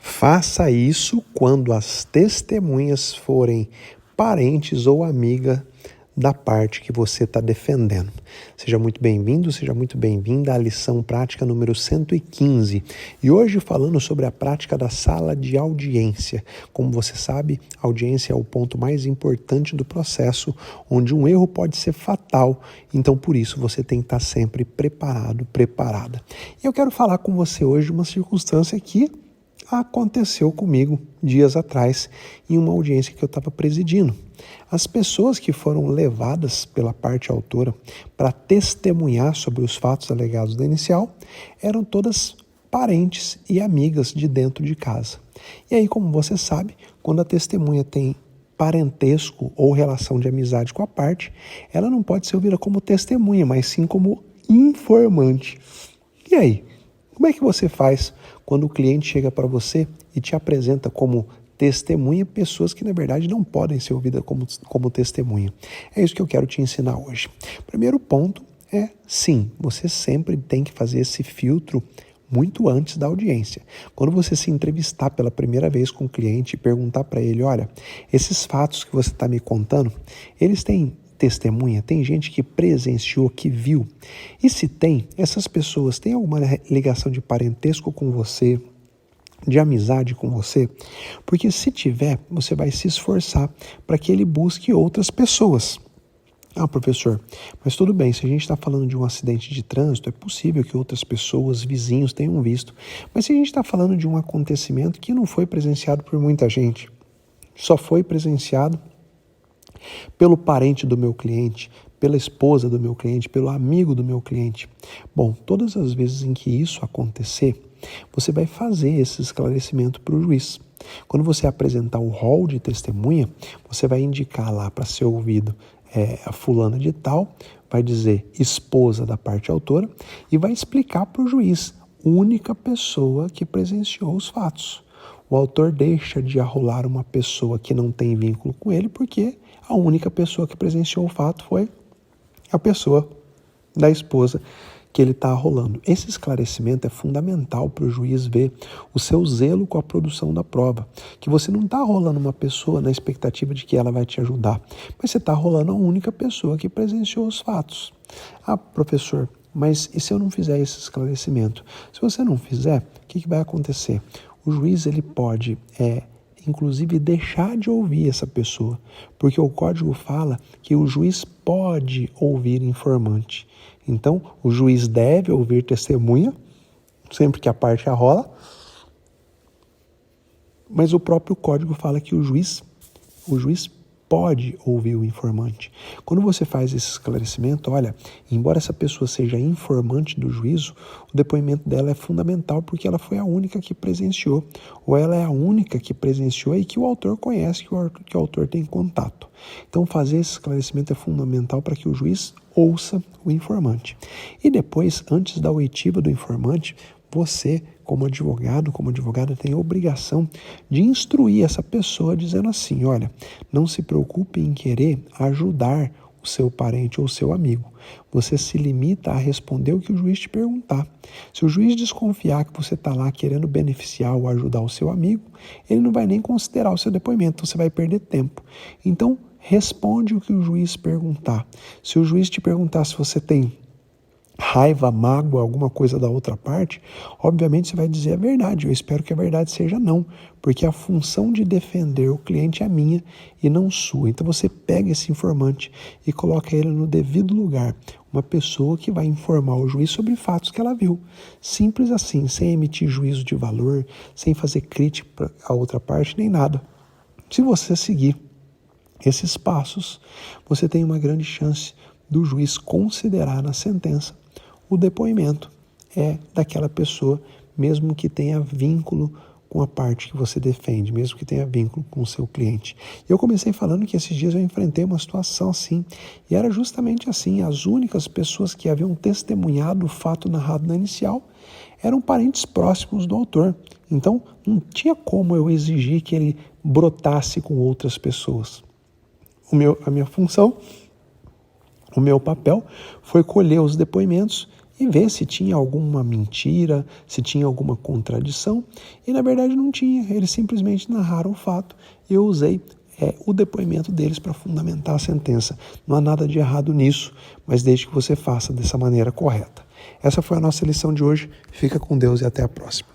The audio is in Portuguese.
Faça isso quando as testemunhas forem parentes ou amiga da parte que você está defendendo. Seja muito bem-vindo, seja muito bem-vinda à lição prática número 115. E hoje falando sobre a prática da sala de audiência. Como você sabe, a audiência é o ponto mais importante do processo, onde um erro pode ser fatal. Então, por isso, você tem que estar sempre preparado, preparada. E eu quero falar com você hoje de uma circunstância que aconteceu comigo dias atrás em uma audiência que eu estava presidindo. As pessoas que foram levadas pela parte autora para testemunhar sobre os fatos alegados da inicial eram todas parentes e amigas de dentro de casa. E aí, como você sabe, quando a testemunha tem parentesco ou relação de amizade com a parte, ela não pode ser ouvida como testemunha, mas sim como informante. E aí, como é que você faz quando o cliente chega para você e te apresenta como testemunha pessoas que, na verdade, não podem ser ouvidas como testemunha? É isso que eu quero te ensinar hoje. Primeiro ponto é, sim, você sempre tem que fazer esse filtro muito antes da audiência. Quando você se entrevistar pela primeira vez com o cliente e perguntar para ele, olha, esses fatos que você está me contando, eles têm testemunha? Tem gente que presenciou, que viu? E se tem, essas pessoas têm alguma ligação de parentesco com você, de amizade com você? Porque se tiver, você vai se esforçar para que ele busque outras pessoas. Ah, professor, mas tudo bem, se a gente está falando de um acidente de trânsito, é possível que outras pessoas, vizinhos, tenham visto. Mas se a gente está falando de um acontecimento que não foi presenciado por muita gente, só foi presenciado pelo parente do meu cliente, pela esposa do meu cliente, pelo amigo do meu cliente. Bom, todas as vezes em que isso acontecer, você vai fazer esse esclarecimento para o juiz. Quando você apresentar o rol de testemunha, você vai indicar lá para ser ouvido a fulana de tal, vai dizer esposa da parte autora e vai explicar para o juiz, única pessoa que presenciou os fatos. O autor deixa de arrolar uma pessoa que não tem vínculo com ele porque a única pessoa que presenciou o fato foi a pessoa da esposa que ele está arrolando. Esse esclarecimento é fundamental para o juiz ver o seu zelo com a produção da prova, que você não está arrolando uma pessoa na expectativa de que ela vai te ajudar, mas você está arrolando a única pessoa que presenciou os fatos. Ah, professor, mas e se eu não fizer esse esclarecimento? Se você não fizer, o que vai acontecer? O juiz ele pode, inclusive, deixar de ouvir essa pessoa, porque o código fala que o juiz pode ouvir informante. Então, o juiz deve ouvir testemunha, sempre que a parte arrola, mas o próprio código fala que o juiz pode ouvir o informante. Quando você faz esse esclarecimento, olha, embora essa pessoa seja informante do juízo, o depoimento dela é fundamental porque ela foi a única que presenciou, ou ela é a única que presenciou e que o autor conhece, que o autor tem contato. Então, fazer esse esclarecimento é fundamental para que o juiz ouça o informante. E depois, antes da oitiva do informante, você, como advogado, como advogada, tem a obrigação de instruir essa pessoa dizendo assim, olha, não se preocupe em querer ajudar o seu parente ou o seu amigo. Você se limita a responder o que o juiz te perguntar. Se o juiz desconfiar que você está lá querendo beneficiar ou ajudar o seu amigo, ele não vai nem considerar o seu depoimento, então você vai perder tempo. Então, responde o que o juiz perguntar. Se o juiz te perguntar se você tem raiva, mágoa, alguma coisa da outra parte, obviamente você vai dizer a verdade. Eu espero que a verdade seja não, porque a função de defender o cliente é minha e não sua. Então você pega esse informante e coloca ele no devido lugar. Uma pessoa que vai informar o juiz sobre fatos que ela viu. Simples assim, sem emitir juízo de valor, sem fazer crítica à outra parte, nem nada. Se você seguir esses passos, você tem uma grande chance do juiz considerar na sentença o depoimento daquela pessoa, mesmo que tenha vínculo com a parte que você defende, mesmo que tenha vínculo com o seu cliente. Eu comecei falando que esses dias eu enfrentei uma situação assim, e era justamente assim, as únicas pessoas que haviam testemunhado o fato narrado na inicial eram parentes próximos do autor. Então, não tinha como eu exigir que ele brotasse com outras pessoas. A minha função, o meu papel foi colher os depoimentos e ver se tinha alguma mentira, se tinha alguma contradição, e na verdade não tinha, eles simplesmente narraram o fato e eu usei o depoimento deles para fundamentar a sentença. Não há nada de errado nisso, mas desde que você faça dessa maneira correta. Essa foi a nossa lição de hoje. Fica com Deus e até a próxima.